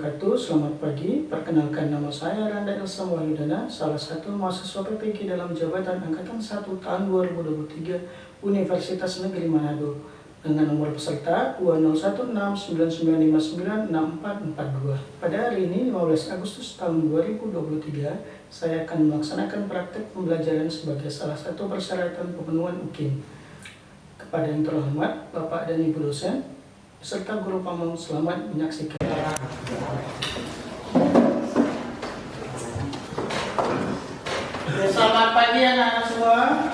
wabarakatuh. Selamat pagi. Perkenalkan, nama saya Randa Ilsa Wahyudana, salah satu mahasiswa PPG dalam jabatan Angkatan 1 tahun 2023 Universitas Negeri Manado dengan nomor peserta 201699596442. Pada hari ini 15 Agustus tahun 2023, saya akan melaksanakan praktek pembelajaran sebagai salah satu persyaratan pemenuhan UKIM. Kepada yang terhormat Bapak dan Ibu dosen beserta guru pamong, selamat menyaksikan. Selamat pagi anak-anak semua.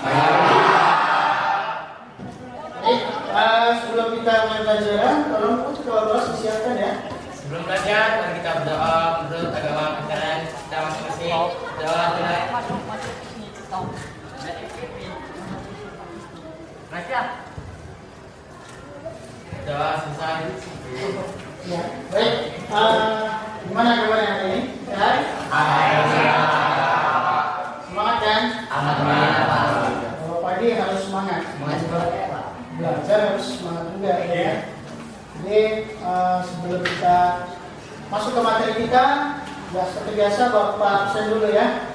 Sebelum kita mulai pelajaran, tolong kelas disiapkan ya. Sebelum belajar, mari kita berdoa menurut agama ajaran kita masing-masing. Doa selesai. Ya, baik. Gimana kabarnya hari ini? Sehat? Semangat kan? Kalau pagi harus semangat. Belajar harus semangat juga ya. Jadi sebelum kita masuk ke materi kita, seperti biasa Bapak absen dulu ya.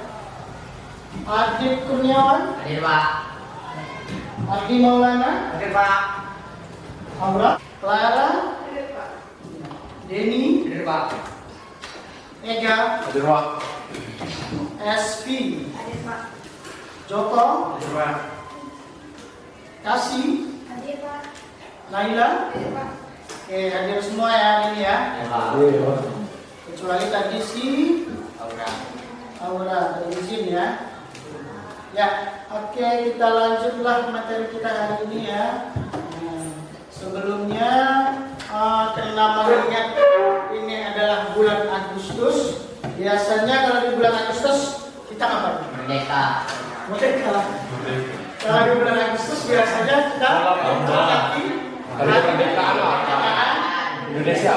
Adit Kurniawan, Hadir Pak. Ardi Maulana, Hadir Pak. Aura, Clara, Denny, Hadir Pak. Ega, Hadir Pak. SP, Joko, Hadir Pak. Kasih, Naila. Oke, hadir semua ya hari ini ya. Kecuali tadi si Aura tadi izin ya. Ya, oke, kita lanjutlah materi kita hari ini ya. Sebelumnya karena mengingat ini adalah bulan Agustus, biasanya kalau di bulan Agustus kita ngapain? Merdeka. Kalau di bulan Agustus biasanya kita memperingati hari kemerdekaan Indonesia.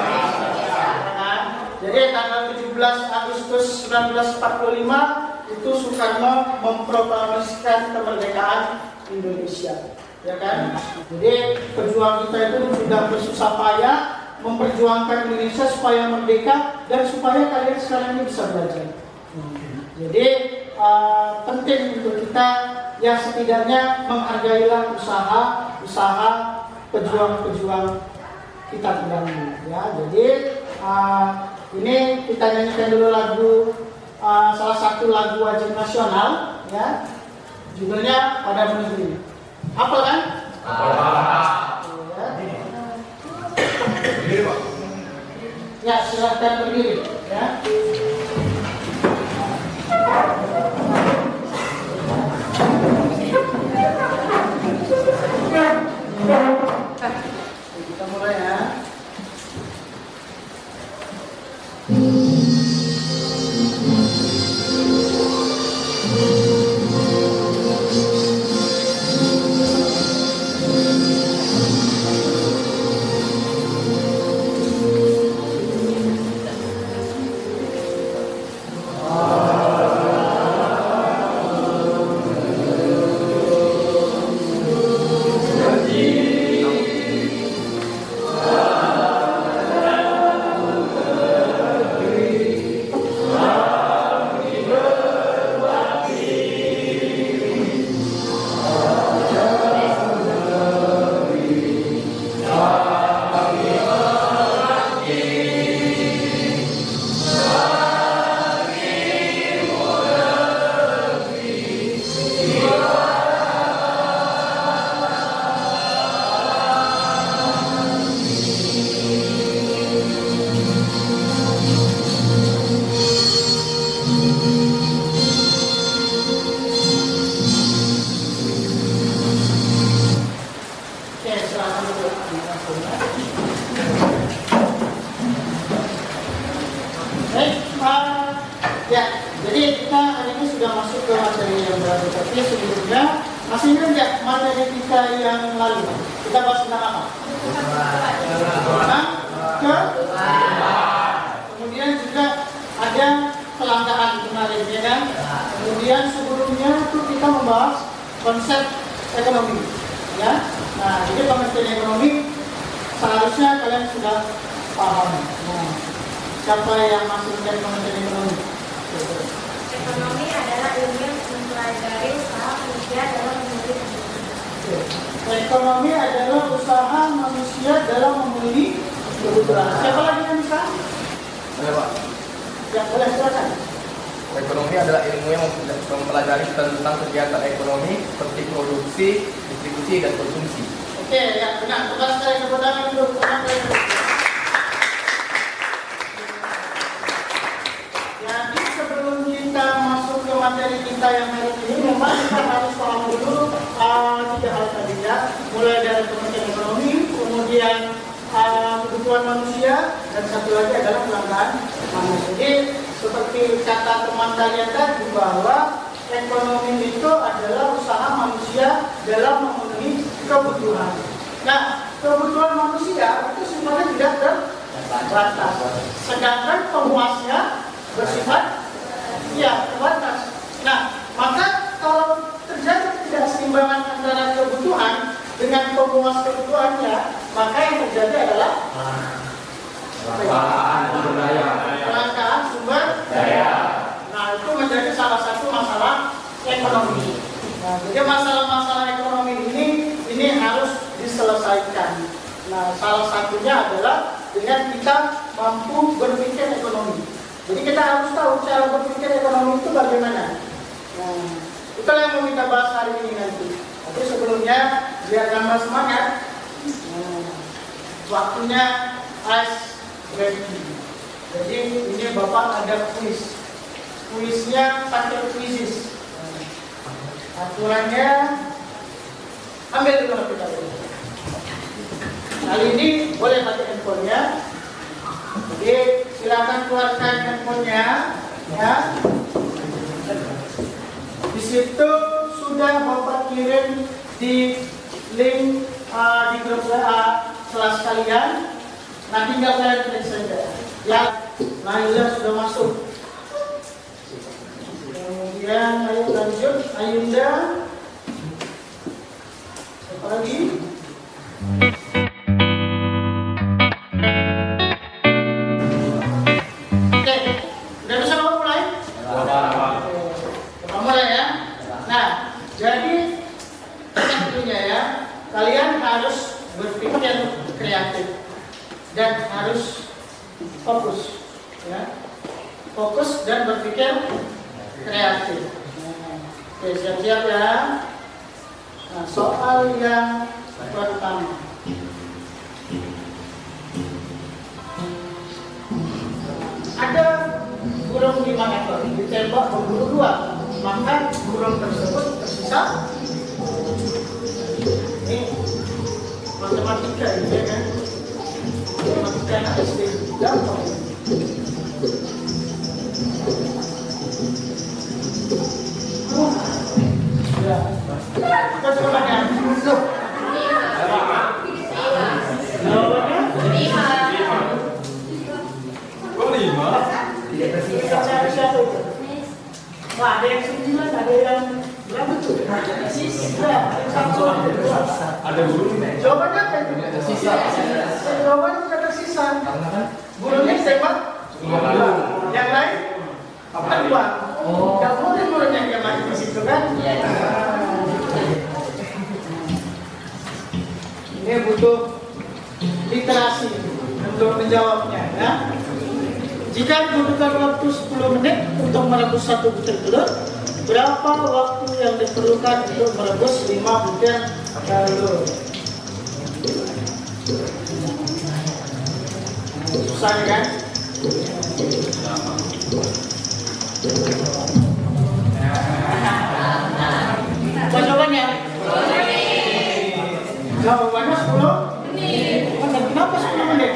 Jadi tanggal 17 Agustus 1945 itu Soekarno memproklamasikan kemerdekaan Indonesia, ya kan? Jadi pejuang kita itu sudah bersusah payah memperjuangkan Indonesia supaya merdeka dan supaya kalian sekarang ini bisa belajar. Jadi penting untuk kita ya setidaknya menghargailah usaha pejuang-pejuang kita terdahulu ya. Jadi ini kita nyanyikan dulu lagu salah satu lagu wajib nasional ya. Judulnya Pada Negeri. Apa kan? Ya, silahkan berdiri ya. Kita mulai ya. Ya, jadi kita hari ini sudah masuk ke materi yang baru. Tapi sebelumnya masih ingat nggak materi kita yang lalu? Kita bahas tentang apa? Kemudian juga ada kelangkaan kemarin, ya kan? Kemudian sebelumnya itu kita membahas konsep ekonomi, ya. Nah, jadi konsep ekonomi seharusnya kalian sudah paham. Nah, Siapa yang masuk ke Kementerian Ekonomi? Ekonomi adalah ilmu yang mempelajari usaha manusia dalam memilih Ekonomi adalah usaha manusia dalam memenuhi kebutuhan. Siapa lagi yang bisa? Boleh, Pak. Ya, boleh silakan. Ekonomi adalah ilmu yang mempelajari tentang kegiatan ekonomi seperti produksi, distribusi, dan konsumsi. Oke, ya benar. Terima kasih kepada Ibu. Jadi sebelum kita masuk ke materi kita yang hari ini, memang kita harus paham dulu tiga hal tadi ya. Mulai dari Kementerian Ekonomi, kemudian kebutuhan manusia, dan satu lagi adalah pelanggan manusia. Jadi seperti kata teman kalian tadi bahwa ekonomi itu adalah usaha manusia dalam memenuhi kebutuhan. Nah, kebutuhan manusia itu sebenarnya tidak terbatas. Sedangkan pemuasnya bersifat terbatas. Nah, maka kalau terjadi ketidakseimbangan antara kebutuhan dengan pemuas kebutuhannya, maka yang terjadi adalah kelangkaan sumber daya. Nah, itu menjadi salah satu masalah ekonomi. Nah, jadi masalah-masalah ekonomi ini harus diselesaikan. Nah, salah satunya adalah dengan kita mampu berpikir ekonomi. Jadi kita harus tahu cara berpikir ekonomi itu bagaimana. Nah, itulah yang mau kita bahas hari ini nanti. Tapi sebelumnya biar tambah semangat, waktunya ice breaking. Jadi ini Bapak ada kuis. Kuisnya pakai kuisis. Aturannya ambil dulu HP kalian. Kali ini boleh pakai handphonenya. Jadi silakan keluarkan handphonenya, ya. Di situ sudah Bapak kirim di link di grup WA kelas kalian. Nah, tinggal kalian klik saja. Ya, Naila sudah masuk. Kemudian ayo lanjut, Ayunda. Siapa lagi? Oke, udah bisa mulai? Kita mulai ya. Nah, jadi tentunya ya, kalian harus berpikir kreatif dan harus fokus, ya. Fokus dan berpikir kreatif. Oke, siap-siap ya. Nah, soal yang pertama. Ada burung 5 ekor ditembak berburu 2, maka burung tersebut tersisa. Ini matematika ini ya kan? Matematika anak SD gampang. Ya. Kita coba ya. Jawabannya 5. Tidak tersisa. Siapa itu? Wah, ada yang 9, ada yang berapa tuh? Sisa. Ada burung ini. Jawabannya apa itu? Tersisa. Jawabannya tidak tersisa. Burungnya tembak. Yang lain? Dua. Gak boleh burungnya yang mati di situ kan? Ini butuh literasi untuk menjawabnya ya. Jika dibutuhkan waktu 10 menit untuk merebus 1 butir telur, berapa waktu yang diperlukan untuk merebus 5 butir telur? Susah kan? Apa jawabannya? Jawabannya 10 menit. Kenapa 10 menit?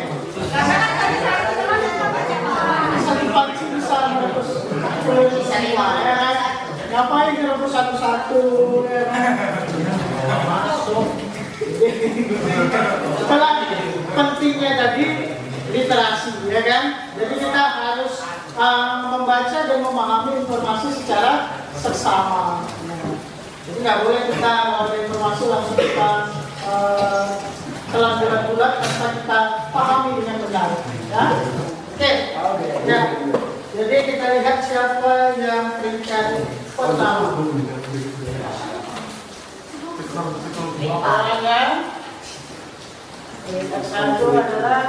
Satu panci bisa merebus 10 ya kan? Ngapain direbus satu-satu? Masuk. Setelah pentingnya tadi literasi ya kan? Jadi kita harus membaca dan memahami informasi secara seksama. Jadi nggak boleh kita ada informasi langsung kita telan bulat-bulat tanpa kita pahami dengan benar. Ya? Oke. lihat siapa yang peringkat pertama. Pasangan peringkat satu adalah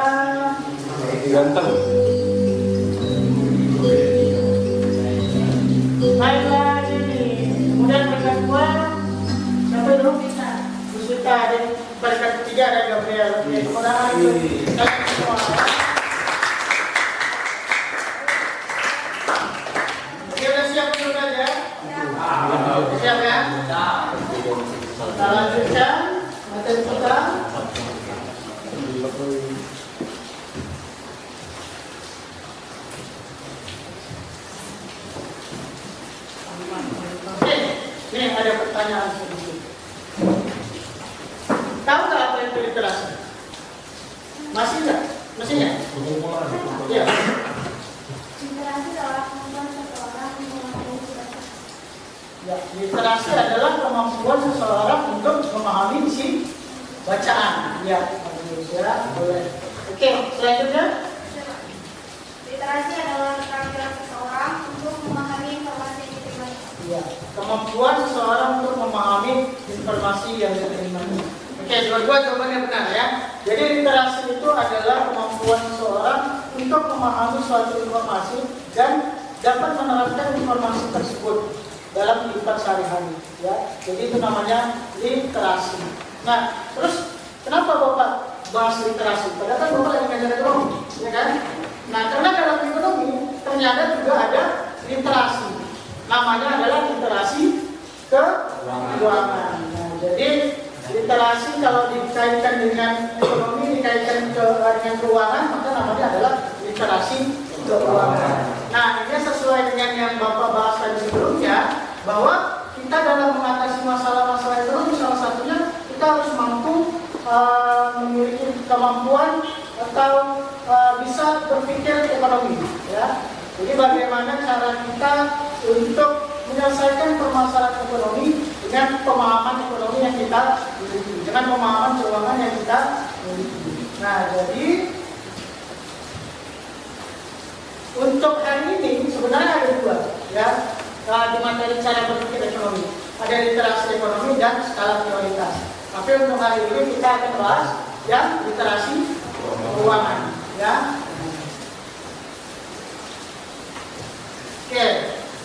Ganteng. Naila ini. Kemudian peringkat dua siapa itu? Bu Sita. Dan peringkat ketiga ada Gabriel. Oke, kemudian itu kalian semua. Oke, udah siap sudah ya? Siap ya? Kita lanjutkan materi kita. Oke, ini ada pertanyaan sedikit. Tahu nggak apa itu literasi? Masih nggak? Masihnya? Iya. Literasi adalah kemampuan seseorang untuk memahami bahasa. Ya, literasi adalah kemampuan seseorang untuk memahami isi bacaan. Ya, bagus ya, boleh. Oke, selanjutnya. Literasi adalah keterampilan seseorang untuk memahami informasi yang diterima. Ya, kemampuan seseorang untuk memahami informasi yang diterima. Oke, dua-dua jawabannya benar ya. Jadi literasi itu adalah kemampuan seseorang untuk memahami suatu informasi dan dapat menerapkan informasi tersebut dalam kehidupan sehari-hari. Ya, jadi itu namanya literasi. Nah, terus kenapa Bapak bahas literasi? Padahal kan Bapak lagi ngajar ekonomi, ya kan? Nah, karena dalam ekonomi ternyata juga ada literasi. Namanya adalah literasi keuangan. Nah, jadi literasi kalau dikaitkan dengan ekonomi, dikaitkan dengan keuangan, maka namanya adalah literasi keuangan. Nah, ini sesuai dengan yang Bapak bahas tadi sebelumnya, bahwa kita dalam mengatasi masalah-masalah ekonomi, salah satunya kita harus mampu memiliki kemampuan atau bisa berpikir ekonomi. Ya. Jadi bagaimana cara kita untuk menyelesaikan permasalahan ekonomi dengan pemahaman ekonomi yang kita miliki, dengan pemahaman keuangan yang kita miliki. Nah, jadi untuk hari ini sebenarnya ada dua, ya, di materi cara berpikir ekonomi. Ada literasi ekonomi dan skala prioritas. Tapi untuk hari ini kita akan bahas yang literasi keuangan, ya. Oke,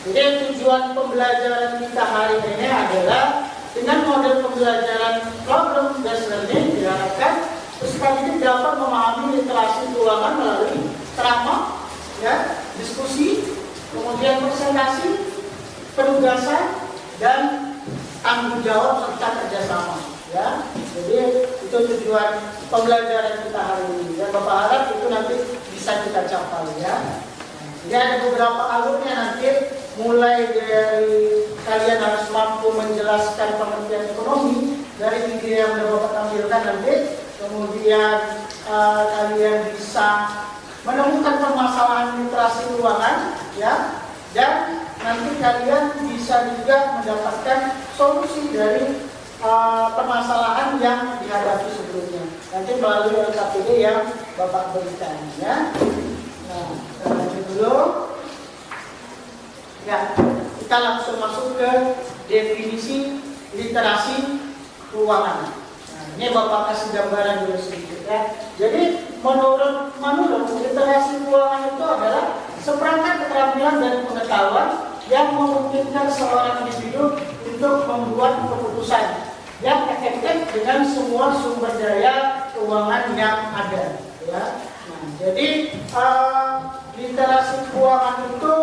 jadi tujuan pembelajaran kita hari ini adalah dengan model pembelajaran problem based learning diharapkan peserta didik dapat memahami literasi keuangan melalui ceramah, ya, diskusi, kemudian presentasi, penugasan, dan tanggung jawab serta kerjasama. Ya, jadi itu tujuan pembelajaran kita hari ini. Dan Bapak harap itu nanti bisa kita capai, ya. Jadi ada beberapa alurnya nanti, mulai dari kalian harus mampu menjelaskan pengertian ekonomi dari video yang sudah Bapak tampilkan nanti, kemudian kalian bisa menemukan permasalahan literasi keuangan, ya, dan nanti kalian bisa juga mendapatkan solusi dari permasalahan yang dihadapi sebelumnya. Nanti melalui LKPD yang Bapak berikan, ya. Nah, kita lanjut dulu. Ya, kita langsung masuk ke definisi literasi keuangan. Nah, ini Bapak kasih gambaran dulu sedikit, ya. Jadi menurut literasi keuangan itu adalah seperangkat keterampilan dan pengetahuan yang memungkinkan seorang individu untuk membuat keputusan yang efektif dengan semua sumber daya keuangan yang ada, ya. Nah, jadi literasi keuangan itu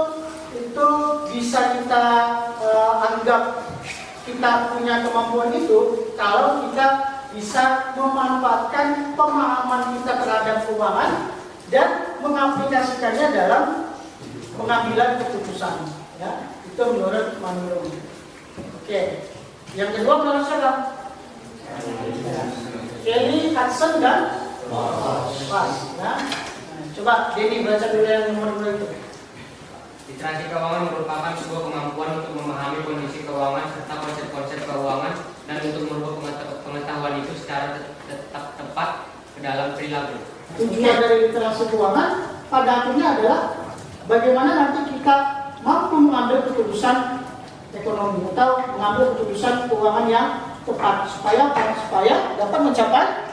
bisa kita anggap kita punya kemampuan itu kalau kita bisa memanfaatkan pemahaman kita terhadap keuangan dan mengaplikasikannya dalam pengambilan keputusan, ya. Itu menurut Manurung. Oke, yang kedua menurut siapa? Kelly, Hudson, dan Pas, ya. Nah, coba Denny baca dulu yang nomor 2 itu. Literasi keuangan merupakan sebuah kemampuan untuk memahami kondisi keuangan serta konsep-konsep keuangan dan untuk merubah pengetahuan itu secara tetap tepat ke dalam perilaku. Tujuan dari literasi keuangan pada akhirnya adalah bagaimana nanti kita keputusan ekonomi atau mengambil keputusan keuangan yang tepat supaya dapat mencapai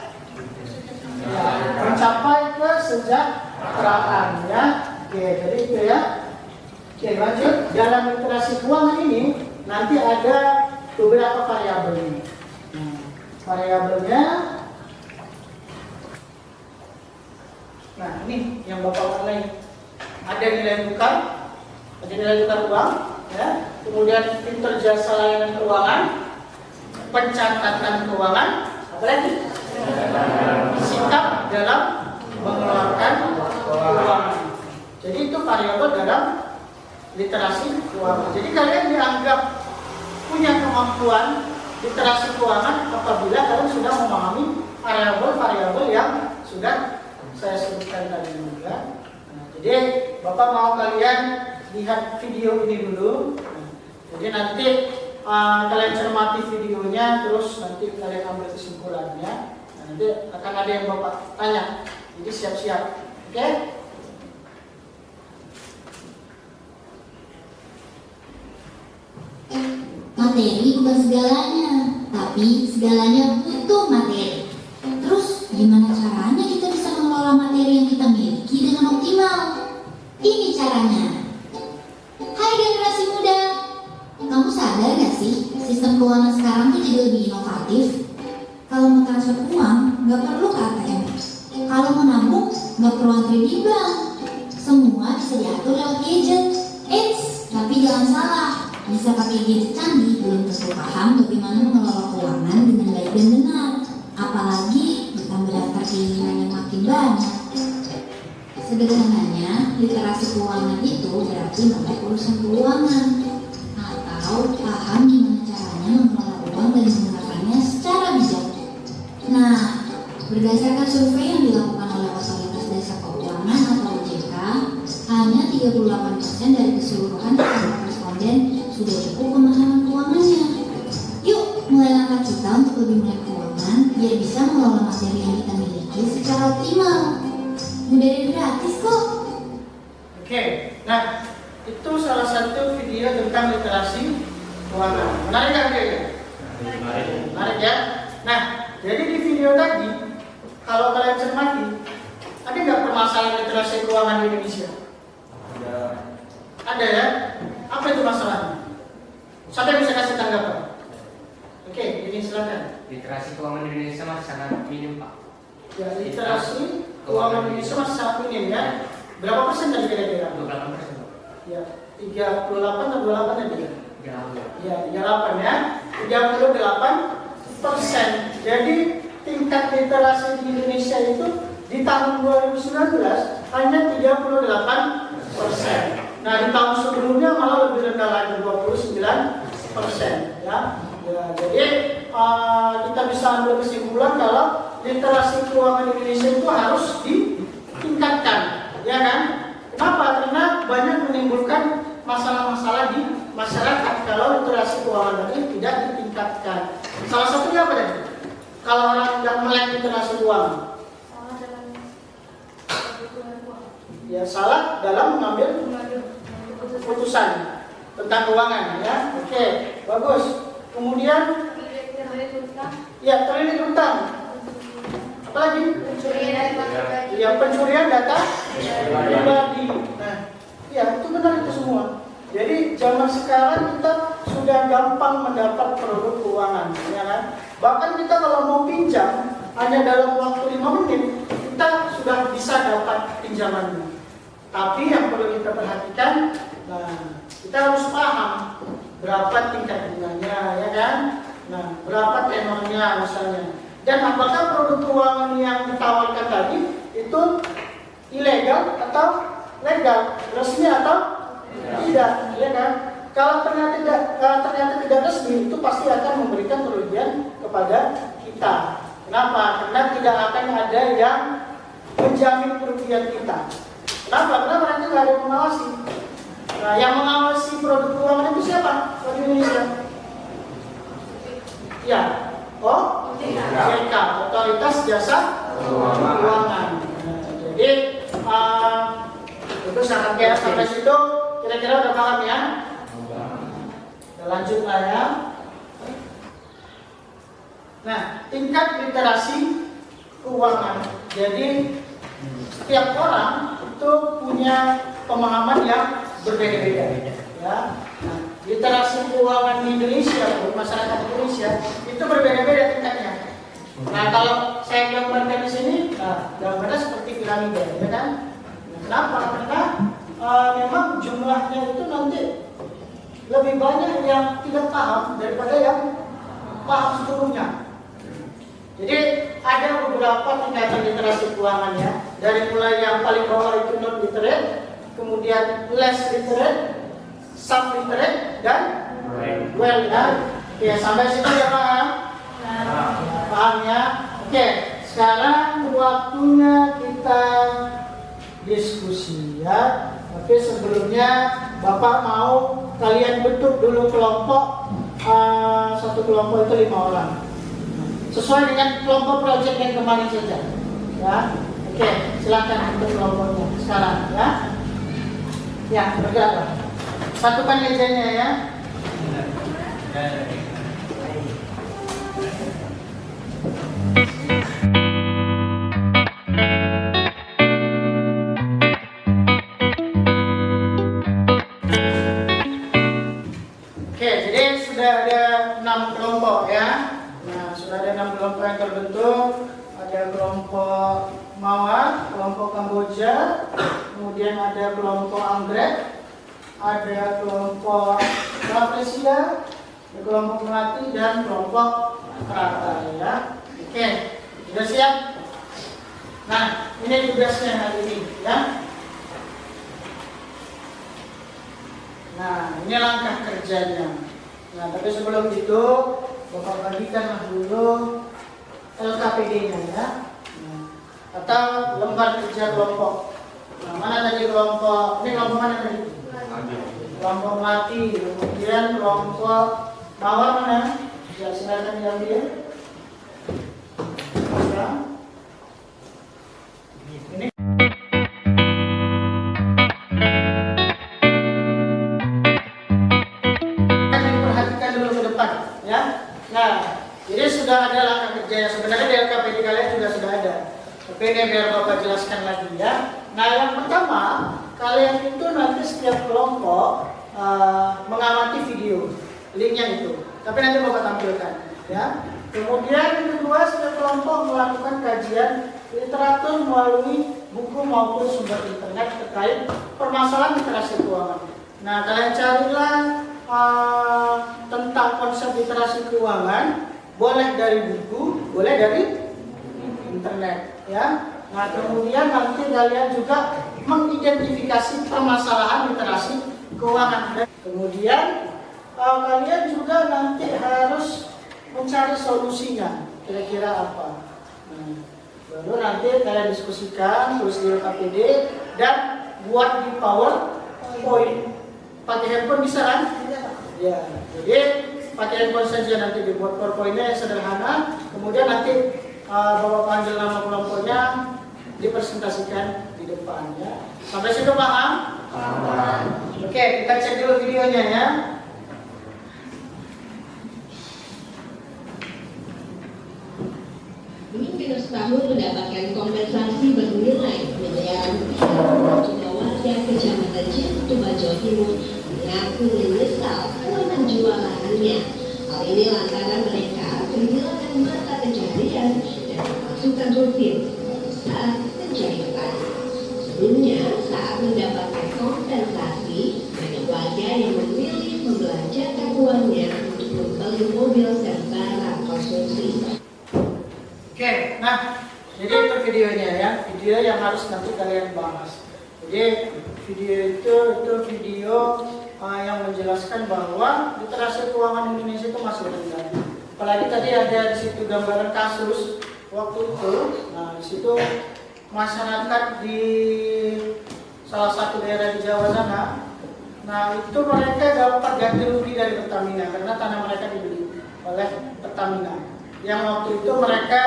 kesejahteraan ya. Oke, jadi itu ya. Oke, lanjut. Dalam literasi keuangan ini nanti ada beberapa variabel. Variabelnya, nah ini yang Bapak warnai. Ada nilai tukar uang, ya. Kemudian interjasa layanan keuangan, pencatatan keuangan, apa lagi? Sikap dalam mengeluarkan keuangan. Jadi itu variabel dalam literasi keuangan. Jadi kalian dianggap punya kemampuan literasi keuangan apabila kalian sudah memahami variabel-variabel yang sudah saya sebutkan tadi juga. Jadi Bapak mau kalian lihat video ini dulu. Jadi nanti kalian cermati videonya, terus nanti kalian ambil kesimpulannya. Nanti akan ada yang Bapak tanya. Jadi siap-siap, oke? Materi bukan segalanya, tapi segalanya butuh materi. Terus gimana caranya kita bisa mengelola materi yang kita miliki dengan optimal? Ini caranya. Hai generasi muda, kamu sadar gak sih sistem keuangan sekarang tuh jadi lebih inovatif? Kalau mau transfer uang, gak perlu ke ATM. Kalau mau nabung, gak perlu antri di bank. Semua bisa diatur lewat gadget. Eits, tapi jangan salah. Bisa pakai gadget canggih, belum tentu paham bagaimana mengelola keuangan dengan baik dan benar. Apalagi ditambah daftar keinginan yang makin banyak. Sederhananya, literasi keuangan itu berarti melek urusan keuangan atau paham gimana caranya mengelola uang dan menggunakannya secara bijak. Nah, berdasarkan survei yang dilakukan oleh Otoritas Jasa Keuangan atau OJK, hanya 38% dari keseluruhan responden sudah cukup pemahaman keuangannya. Yuk, mulai langkah kita untuk lebih melek keuangan biar bisa mengelola materi yang kita miliki secara optimal. Mudah dan gratis kok. Oke, nah itu salah satu video tentang literasi keuangan. Menarik kan kayaknya? Menarik ya. Nah, jadi di video tadi, kalau kalian cermati, ada nggak permasalahan literasi keuangan di Indonesia? Ada ya? Apa itu masalahnya? Siapa yang bisa kasih tanggapan? Oke, ini silakan. Literasi keuangan Indonesia masih sangat minim, Pak. Ya, literasi keuangan Indonesia masih sangat minim ya. Berapa persen tadi kira-kira? 28%. Ya, 38 atau 28 tadi? Ya, Ya, 38 ya. 38%. Jadi tingkat literasi di Indonesia itu di tahun 2019 hanya 38%. Nah, di tahun sebelumnya malah lebih rendah lagi, 29%. Ya, jadi kita bisa ambil kesimpulan kalau literasi keuangan Indonesia itu harus ditingkatkan, ya kan? Kenapa? Karena banyak menimbulkan masalah-masalah di masyarakat kalau literasi keuangan tadi tidak ditingkatkan. Salah satunya apa tadi? Kalau orang tidak melek literasi keuangan, ya salah dalam mengambil keputusan tentang keuangan, ya. Oke, bagus. Kemudian, ya terlilit hutang. Apalagi? Ya, pencurian data pribadi. Nah, ya itu benar itu semua. Jadi zaman sekarang kita sudah gampang mendapat produk keuangan, ya kan? Bahkan kita kalau mau pinjam hanya dalam waktu 5 menit kita sudah bisa dapat pinjamannya. Tapi yang perlu kita perhatikan, nah kita harus paham berapa tingkat bunganya, ya kan? Nah, berapa tenornya misalnya. Dan apakah produk keuangan yang ditawarkan tadi itu ilegal atau legal, resmi atau tidak, ya kan? Kalau ternyata tidak resmi, itu pasti akan memberikan kerugian kepada kita. Kenapa? Karena tidak akan ada yang menjamin kerugian kita. Kenapa? Karena mereka nggak ada yang mengawasi. Nah, yang mengawasi produk keuangan itu siapa? Di Indonesia? Ya, OJK, Otoritas Jasa Keuangan. Nah, jadi itu syaratnya sampai situ kira-kira udah paham ya? Kita lanjutlah ya. Nah, tingkat literasi keuangan. Jadi setiap orang itu punya pemahaman yang berbeda-beda. Ya. Nah, literasi keuangan di Indonesia, masyarakat Indonesia itu berbeda-beda tingkatnya. Nah, kalau saya gambarkan di sini, gambarnya seperti piramida, ya kan? Nah, kenapa? Karena memang jumlahnya itu nanti lebih banyak yang tidak paham daripada yang paham seluruhnya. Jadi ada beberapa tingkatan literasi keuangannya, dari mulai yang paling bawah itu non literate, kemudian less literate, sub literate, dan well ya. Oke, sampai situ ya Pak. Paham ya? Oke, sekarang waktunya kita diskusi ya. Tapi sebelumnya Bapak mau kalian bentuk dulu kelompok, satu kelompok itu 5 orang. Sesuai dengan kelompok proyek yang kemarin saja. Ya. Oke, silakan bentuk kelompoknya sekarang ya. Ya, bergeraklah. Satukan mejanya ya. Oke, jadi sudah ada 6 kelompok ya. Nah, sudah ada 6 kelompok yang terbentuk. Ada kelompok Mawar, kelompok Kamboja, kemudian ada kelompok Anggrek, ada kelompok Malaysia, ada kelompok Melati, dan kelompok Teratai ya. Oke, sudah siap? Nah, ini tugasnya hari ini ya. Nah, ini langkah kerjanya. Nah, tapi sebelum itu, Bapak bagikanlah dulu LKPD-nya ya. Nah, atau lembar kerja kelompok. Nah, mana tadi kelompok? Ini kelompok mana tadi? Kelompok Melati, kemudian kelompok Mawar mana? Ya, silakan diambil. Ya. Ini perhatikan dulu ke depan ya. Nah, jadi sudah ada langkah kerja yang sebenarnya di LKPD kalian juga sudah ada. Tapi ini biar Bapak jelaskan lagi ya. Nah, yang pertama, kalian itu nanti setiap kelompok mengamati video, linknya itu. Tapi nanti Bapak tampilkan ya. Kemudian yang kedua, setiap kelompok melakukan kajian literatur melalui buku maupun sumber internet terkait permasalahan literasi keuangan. Nah, kalian carilah tentang konsep literasi keuangan, boleh dari buku, boleh dari internet ya. Nah, kemudian nanti kalian juga mengidentifikasi permasalahan literasi keuangan. Kemudian kalian juga nanti harus mencari solusinya, kira-kira apa. Nah, baru nanti kalian diskusikan, tulis di LKPD, dan buat di PowerPoint. Pakai handphone bisa kan? Ya, jadi pakai handphone saja, nanti dibuat PowerPoint-nya yang sederhana. Kemudian nanti Bapak panggil nama kelompoknya, dipresentasikan di depan ya. Sampai situ paham? Paham. Oke, kita cek dulu videonya ya. Pemimpin setahun mendapatkan kompensasi bernilai miliaran rupiah. Sejumlah warga Kecamatan Citumba, Jawa Timur mengaku menyesal telah menjual lahannya. Hal ini lantaran mereka kehilangan mata pencaharian dan pemasukan rutin saat mencari petani. Sebelumnya, saat mendapatkan kompensasi, banyak warga yang memilih membelanjakan uangnya untuk membeli mobil dan barang konsumsi. Oke, nah jadi itu videonya ya, video yang harus nanti kalian bahas. Jadi video itu video yang menjelaskan bahwa literasi keuangan Indonesia itu masih rendah. Apalagi tadi ada di situ gambaran kasus waktu itu. Nah, di situ masyarakat di salah satu daerah di Jawa sana, nah itu mereka dapat ganti rugi dari Pertamina karena tanah mereka dibeli oleh Pertamina. Yang waktu itu mereka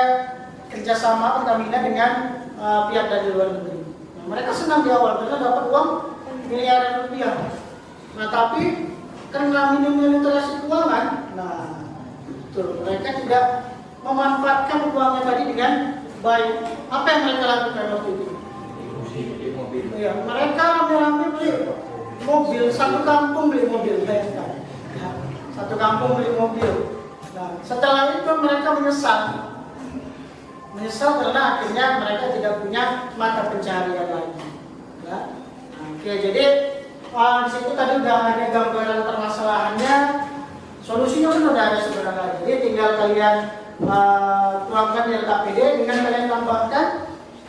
kerjasama Pertamina dengan pihak dari luar negeri. Nah, mereka senang di awal karena dapat uang miliaran rupiah. Nah, tapi karena minimnya literasi keuangan, nah itu mereka tidak memanfaatkan uangnya tadi dengan baik. Apa yang mereka lakukan waktu itu? Ya, mereka rame-rame beli mobil, satu kampung beli mobil, bayangkan. Ya, satu kampung beli mobil. Nah, setelah itu mereka menyesal karena akhirnya mereka tidak punya mata pencaharian lagi. Ya. Nah, oke, jadi di situ tadi udah ada gambaran permasalahannya, solusinya kan udah ada sebenarnya. Jadi tinggal kalian tuangkan di LKPD dengan kalian tambahkan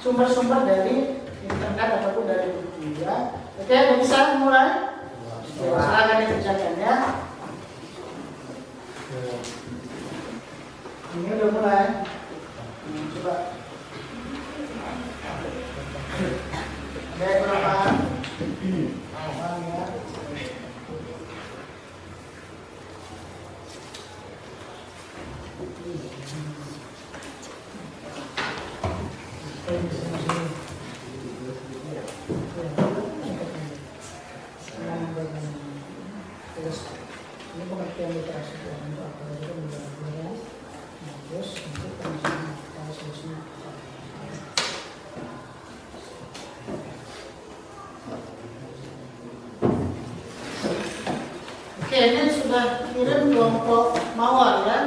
sumber-sumber dari internet ataupun dari buku ya. Oke, bisa mulai? Ya, silakan dikerjakan ya. Ini udah mulai. Coba. Ada berapa? Ya. Ini pengertian literasi keuangan itu apa saja menjelaskan. Terus untuk penyelesaian solusi. Oke, ini sudah kirim kelompok mawar ya.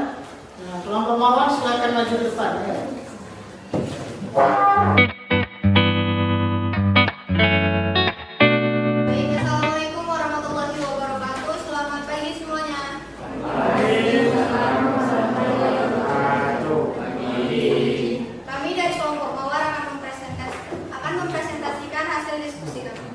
Nah, kelompok mawar silakan maju ke depan ya. Assalamualaikum warahmatullahi wabarakatuh. Selamat pagi semuanya. Kami dari kelompok mawar akan mempresentasikan hasil diskusi kami.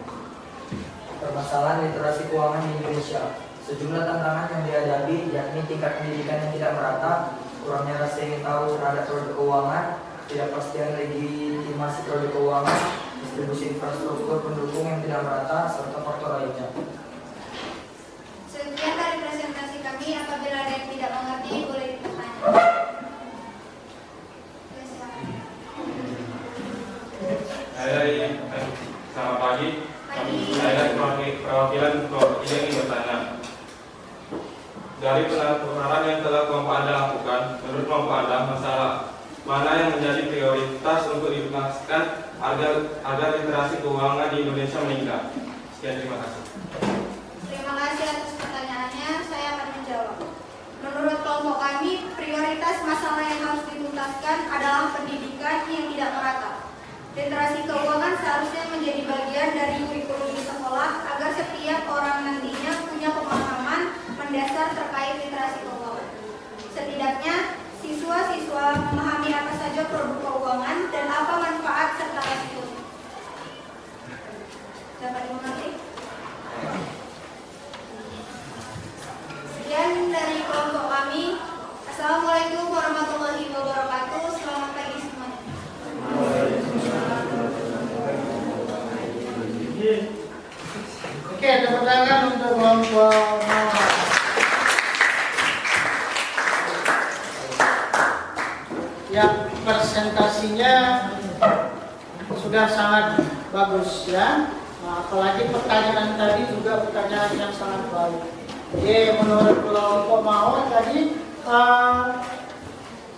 Permasalahan literasi keuangan di Indonesia. Sejumlah tantangan yang dihadapi yakni tingkat pendidikan yang tidak merata, kurangnya rasa ingin tahu terhadap produk keuangan, ketidakpastian legitimasi produk keuangan, distribusi infrastruktur pendukung yang tidak merata, serta faktor lainnya. Sekian dari presentasi kami. Apabila ada yang tidak mengerti, boleh bertanya. Selamat pagi. Saya dari perwakilan kelompok ini ingin bertanya. Dari penalaran yang telah kelompok Anda lakukan, menurut kelompok Anda, masalah mana yang menjadi prioritas untuk dituntaskan agar literasi keuangan di Indonesia meningkat? Sekian, terima kasih. Terima kasih atas pertanyaannya. Saya akan menjawab. Menurut kelompok kami, prioritas masalah yang harus dituntaskan adalah pendidikan yang tidak merata. Literasi keuangan seharusnya menjadi bagian dari kurikulum di sekolah agar setiap orang nantinya punya pemahaman mendasar terkait literasi keuangan. Setidaknya, siswa-siswa memahami apa saja produk keuangan dan apa manfaat serta resikonya. Dapat dimengerti? Sekian dari kelompok kami. Assalamualaikum warahmatullahi wabarakatuh. Selamat pagi semuanya. Oke, tepuk tangan untuk kelompok mawar. Ya, presentasinya sudah sangat bagus ya. Nah, apalagi pertanyaan tadi juga pertanyaan yang sangat baik. Jadi menurut kelompok mawar tadi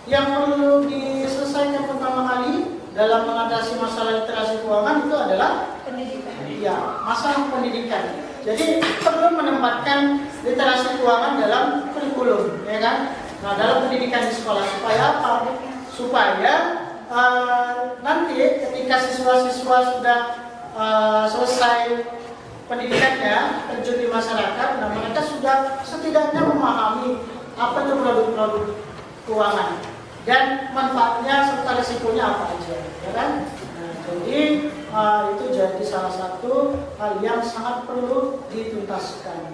yang perlu diselesaikan pertama kali dalam mengatasi masalah literasi keuangan itu adalah pendidikan. Ya, masalah pendidikan. Jadi perlu menempatkan literasi keuangan dalam kurikulum, ya kan? Nah, dalam pendidikan di sekolah supaya apa? Supaya nanti ketika siswa-siswa sudah selesai pendidikannya terjun di masyarakat, nah mereka sudah setidaknya memahami apa itu produk-produk keuangan dan manfaatnya serta risikonya apa aja, ya kan? Nah, jadi itu jadi salah satu hal yang sangat perlu dituntaskan.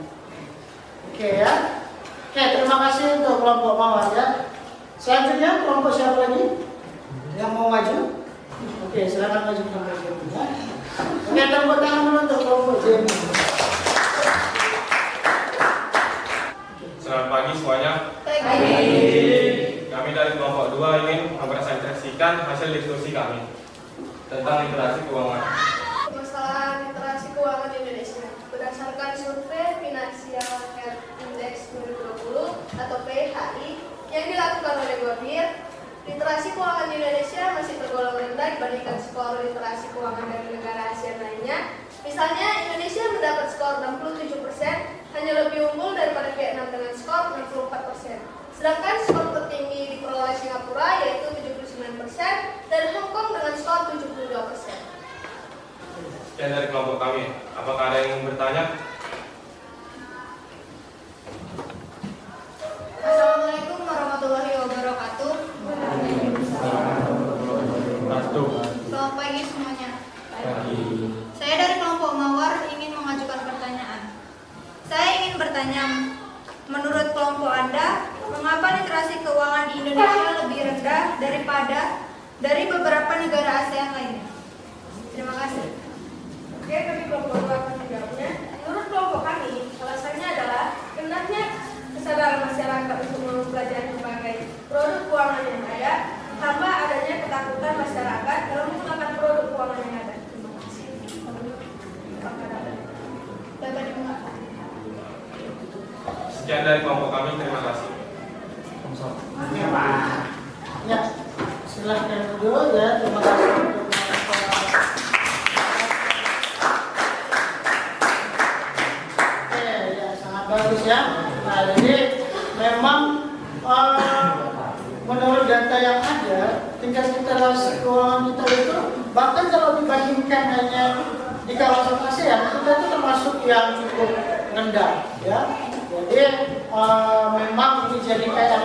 Oke ya. Oke, terima kasih untuk kelompok mawar ya. Selanjutnya kelompok siapa lagi yang mau maju? Oke, silakan maju ke kelompok Jemi ya. Oke, tepuk tangan dulu untuk kelompok Jemi. Selamat pagi semuanya. Kami dari kelompok 2 ingin mempresentasikan hasil diskusi kami tentang literasi keuangan. Masalah literasi keuangan di Indonesia berdasarkan survei finansial yang dilakukan oleh Bordir, literasi keuangan di Indonesia masih tergolong rendah dibandingkan skor literasi keuangan dari negara ASEAN lainnya. Misalnya, Indonesia mendapat skor 67%, hanya lebih unggul daripada Vietnam dengan skor 64%. Sedangkan skor tertinggi diperoleh Singapura yaitu 79% dan Hong Kong dengan skor 72%. Sekian dari kelompok kami. Apakah ada yang ingin bertanya? Assalamualaikum warahmatullahi wabarakatuh. Selamat pagi semuanya. Saya dari kelompok Mawar ingin mengajukan pertanyaan. Saya ingin bertanya, menurut kelompok Anda, mengapa literasi keuangan di Indonesia lebih rendah dari beberapa negara ASEAN lainnya? Terima kasih. Oke, kami kelompok dua akan menjawabnya. Menurut kelompok kami, alasannya adalah rendahnya kesadaran masyarakat untuk mempelajari berbagai produk keuangan yang ada, tambah adanya ketakutan masyarakat dalam menggunakan produk keuangan yang ada. Terima kasih. Dapat dimengerti. Sekian dari kelompok kami. Terima kasih. Ya, Pak. Ya, silahkan dulu ya. Terima kasih untuk Oke, ya sangat bagus ya. Nah, jadi memang menurut data yang ada, tingkat literasi keuangan kita itu bahkan kalau dibandingkan hanya di kawasan ASEAN, kita itu termasuk yang cukup rendah ya. Jadi memang ini jadi kayak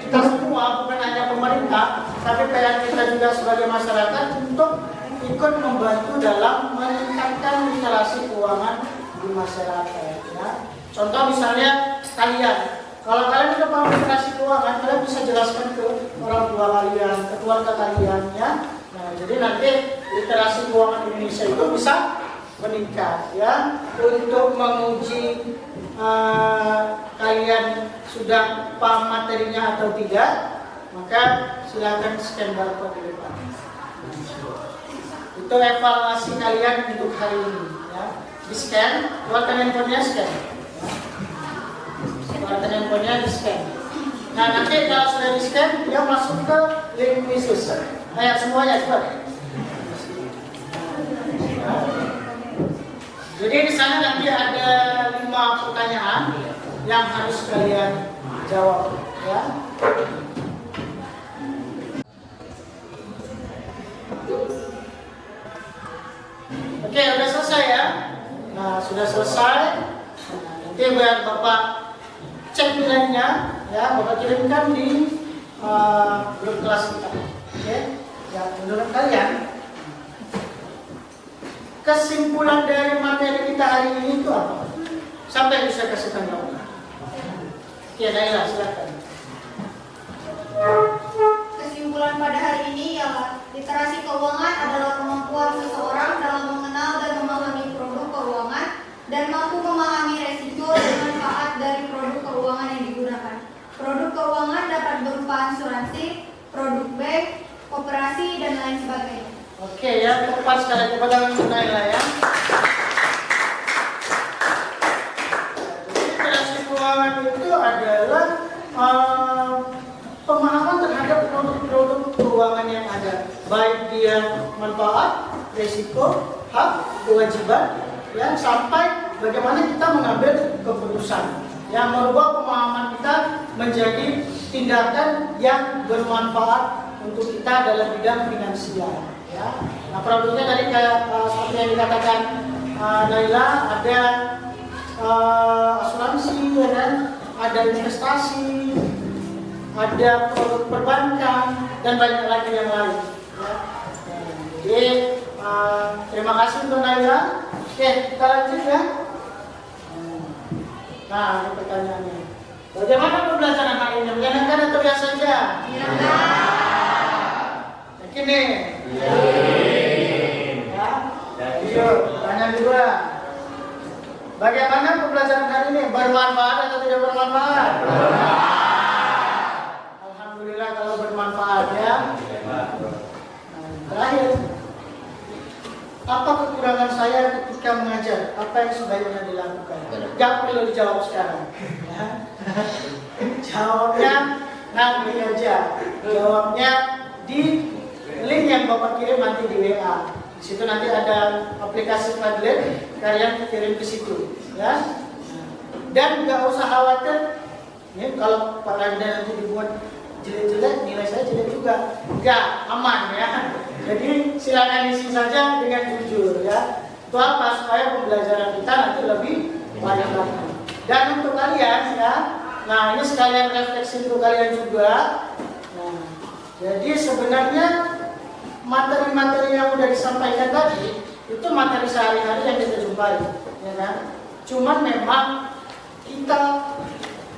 kita semua, bukan hanya pemerintah, tapi kayak kita juga sebagai masyarakat untuk ikut membantu dalam meningkatkan literasi keuangan di masyarakat ya. Contoh misalnya kalian, kalau kalian sudah paham literasi keuangan, kalian bisa jelaskan ke orang tua kalian, ke keluarga kalian ya. Nah, jadi nanti literasi keuangan Indonesia itu bisa meningkat ya. Untuk menguji kalian sudah paham materinya atau tidak, maka silakan scan barcode di depan. Itu evaluasi kalian untuk hari ini ya. Di scan, keluarkan handphonenya scan. Keluarkan handphonenya di scan. Nah, nanti kalau sudah di scan, dia masuk ke link khusus. Ayo semuanya coba. Jadi di sana nanti ada 5 pertanyaan yang harus kalian jawab ya. Oke, udah selesai ya. Nah, sudah selesai. Nah, nanti biar Bapak cek nilainya ya, Bapak kirimkan di grup kelas kita. Oke. Ya, menurut kalian kesimpulan dari materi kita hari ini itu apa? Sampai bisa kasih tanggapan. Ya, Naila, silakan. Kesimpulan pada hari ini ialah literasi keuangan adalah kemampuan seseorang dalam mengenal dan memahami produk keuangan dan mampu memahami resiko dan manfaat dari produk keuangan yang digunakan. Produk keuangan dapat berupa asuransi, produk bank, koperasi, dan lain sebagainya. Oke ya, tepat sekali kepada Naila ya. Jadi literasi keuangan itu adalah pemahaman terhadap produk-produk keuangan yang ada, baik dia manfaat, risiko, hak, kewajiban, ya, sampai bagaimana kita mengambil keputusan yang merubah pemahaman kita menjadi tindakan yang bermanfaat untuk kita dalam bidang finansial. Ya. Nah, produknya tadi kayak seperti yang dikatakan Naila, ada asuransi, ya kan? Ada investasi, ada produk perbankan, dan banyak lagi yang lain. Ya. Jadi terima kasih untuk Naila. Oke, kita lanjut ya. Nah, ini pertanyaannya. Bagaimana pembelajaran hari ini? Menyenangkan atau biasa saja? Yakin nih? Ya. Yuk, tanya dua. Bagaimana pembelajaran hari ini? Bermanfaat atau tidak bermanfaat? Alhamdulillah kalau bermanfaat ya. Terakhir, apa kekurangan saya ketika mengajar? Apa yang sebaiknya dilakukan? Gak perlu dijawab sekarang. Ya. Jawabnya Nanti aja jawabnya di link yang Bapak kirim nanti di WA. Di situ nanti ada aplikasi Padlet, kalian kirim ke situ, ya. Dan nggak usah khawatir, ya, kalau Pak Randa nanti dibuat jelek-jelek, nilai saya jelek juga, nggak, aman ya. Jadi silakan isi saja dengan jujur, ya. Itu apa? Supaya pembelajaran kita nanti lebih banyak lagi. Dan untuk kalian, ya, nah ini sekalian refleksi untuk kalian juga. Nah, jadi sebenarnya materi-materi yang sudah disampaikan tadi itu materi sehari-hari yang kita jumpai, ya kan? Cuman memang kita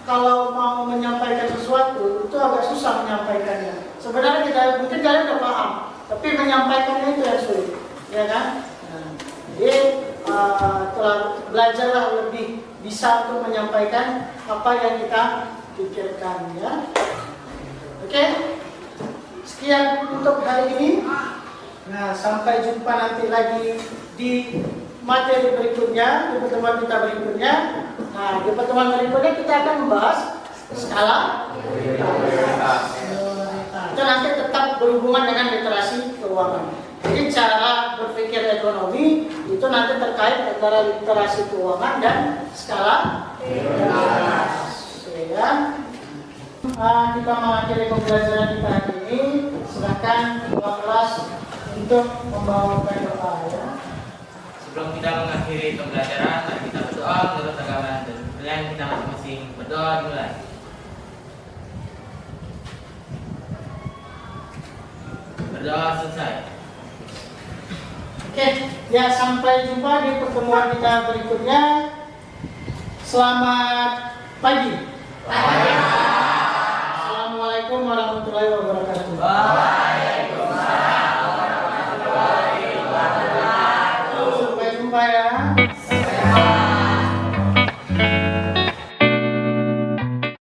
kalau mau menyampaikan sesuatu itu agak susah menyampaikannya. Sebenarnya kita mungkin kalian udah paham, tapi menyampaikannya itu yang sulit, ya kan? Nah, jadi telah belajarlah lebih bisa untuk menyampaikan apa yang kita pikirkan, ya. Oke, sekian untuk hari ini. Nah, sampai jumpa nanti lagi di materi berikutnya, di pertemuan kita berikutnya. Nah, di pertemuan berikutnya kita akan membahas skala prioritas. Itu nanti tetap berhubungan dengan literasi keuangan. Jadi cara berpikir ekonomi itu nanti terkait antara literasi keuangan dan skala prioritas. Ya. Kita mengakhiri pembelajaran kita hari ini. Silakan ketua kelas untuk membawakan doa, ya. Sebelum kita mengakhiri pembelajaran, mari kita berdoa menurut agama dan kalian kita masing-masing berdoa mulai. Berdoa selesai. Oke, ya sampai jumpa di pertemuan kita berikutnya. Selamat pagi.